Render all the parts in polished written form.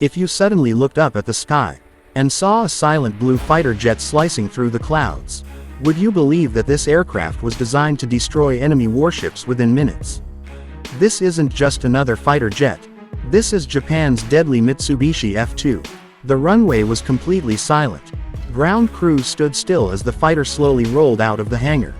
If you suddenly looked up at the sky and saw a silent blue fighter jet slicing through the clouds, would you believe that this aircraft was designed to destroy enemy warships within minutes? This isn't just another fighter jet. This is Japan's deadly Mitsubishi F-2. The runway was completely silent. Ground crews stood still as the fighter slowly rolled out of the hangar.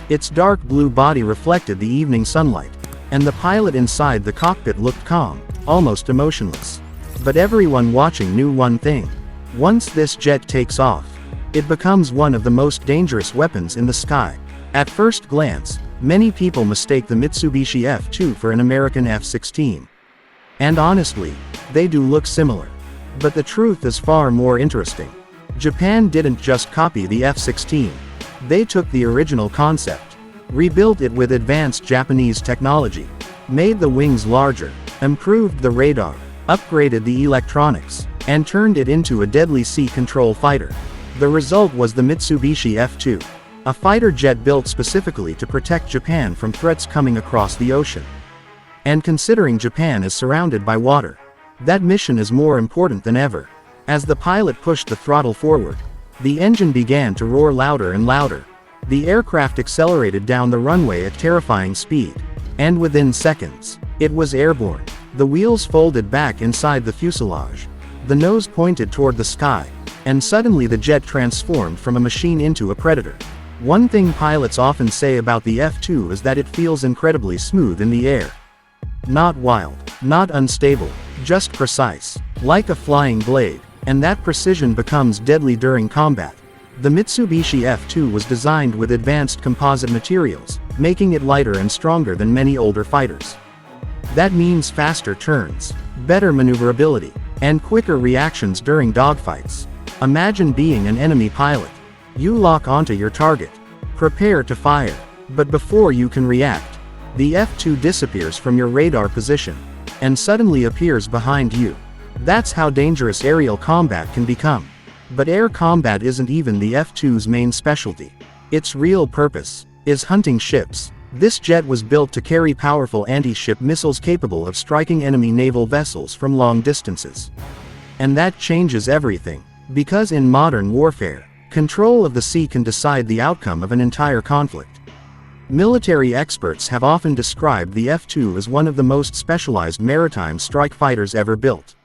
Its dark blue body reflected the evening sunlight, and the pilot inside the cockpit looked calm, almost emotionless. But everyone watching knew one thing. Once this jet takes off, it becomes one of the most dangerous weapons in the sky. At first glance, many people mistake the Mitsubishi F-2 for an American F-16. And honestly, they do look similar. But the truth is far more interesting. Japan didn't just copy the F-16. They took the original concept, rebuilt it with advanced Japanese technology, made the wings larger, improved the radar, upgraded the electronics, and turned it into a deadly sea control fighter. The result was the Mitsubishi F-2, a fighter jet built specifically to protect Japan from threats coming across the ocean. And considering Japan is surrounded by water, that mission is more important than ever. As the pilot pushed the throttle forward, the engine began to roar louder and louder. The aircraft accelerated down the runway at terrifying speed, and within seconds, it was airborne. The wheels folded back inside the fuselage, the nose pointed toward the sky, and suddenly the jet transformed from a machine into a predator. One thing pilots often say about the F-2 is that it feels incredibly smooth in the air. Not wild, not unstable, just precise, like a flying blade, and that precision becomes deadly during combat. The Mitsubishi F-2 was designed with advanced composite materials, making it lighter and stronger than many older fighters. That means faster turns, better maneuverability, and quicker reactions during dogfights. Imagine being an enemy pilot. You lock onto your target, prepare to fire, but before you can react, the F-2 disappears from your radar position, and suddenly appears behind you. That's how dangerous aerial combat can become. But air combat isn't even the F-2's main specialty. Its real purpose is hunting ships. This jet was built to carry powerful anti-ship missiles capable of striking enemy naval vessels from long distances. And that changes everything, because in modern warfare, control of the sea can decide the outcome of an entire conflict. Military experts have often described the F-2 as one of the most specialized maritime strike fighters ever built.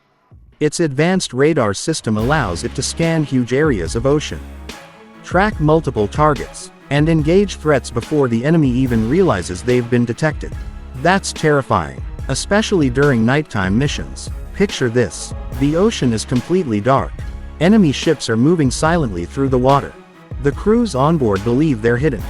Its advanced radar system allows it to scan huge areas of ocean, track multiple targets, and engage threats before the enemy even realizes they've been detected. That's terrifying, especially during nighttime missions. Picture this. The ocean is completely dark. Enemy ships are moving silently through the water. The crews on board believe they're hidden.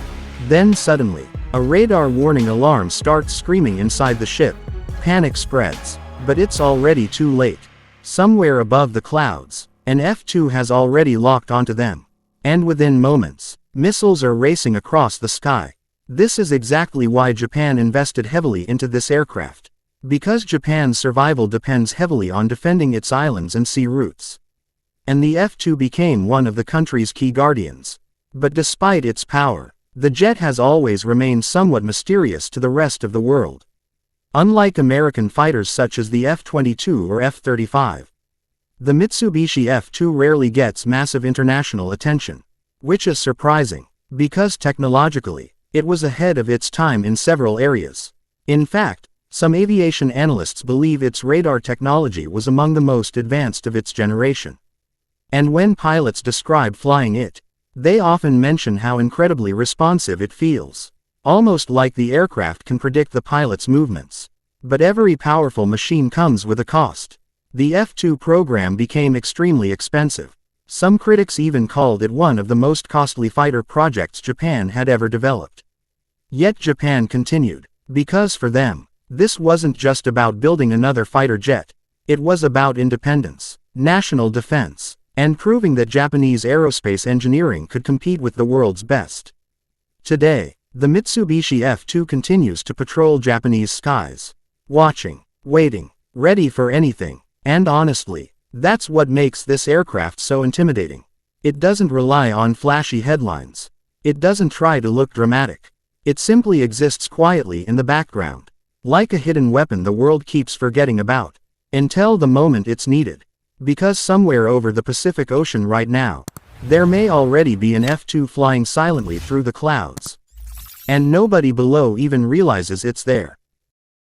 Then suddenly, a radar warning alarm starts screaming inside the ship. Panic spreads. But it's already too late. Somewhere above the clouds, an F-2 has already locked onto them. And within moments, missiles are racing across the sky. This is exactly why Japan invested heavily into this aircraft. Because Japan's survival depends heavily on defending its islands and sea routes. And the F-2 became one of the country's key guardians. But despite its power, the jet has always remained somewhat mysterious to the rest of the world. Unlike American fighters such as the F-22 or F-35, the Mitsubishi F-2 rarely gets massive international attention, which is surprising, because technologically, it was ahead of its time in several areas. In fact, some aviation analysts believe its radar technology was among the most advanced of its generation. And when pilots describe flying it, they often mention how incredibly responsive it feels. Almost like the aircraft can predict the pilot's movements. But every powerful machine comes with a cost. The F-2 program became extremely expensive. Some critics even called it one of the most costly fighter projects Japan had ever developed. Yet Japan continued, because for them, this wasn't just about building another fighter jet. It was about independence, national defense, and proving that Japanese aerospace engineering could compete with the world's best. Today, the Mitsubishi F-2 continues to patrol Japanese skies, watching, waiting, ready for anything, and honestly, that's what makes this aircraft so intimidating. It doesn't rely on flashy headlines. It doesn't try to look dramatic. It simply exists quietly in the background, like a hidden weapon the world keeps forgetting about. Until the moment it's needed. Because somewhere over the Pacific Ocean right now, there may already be an F-2 flying silently through the clouds. And nobody below even realizes it's there.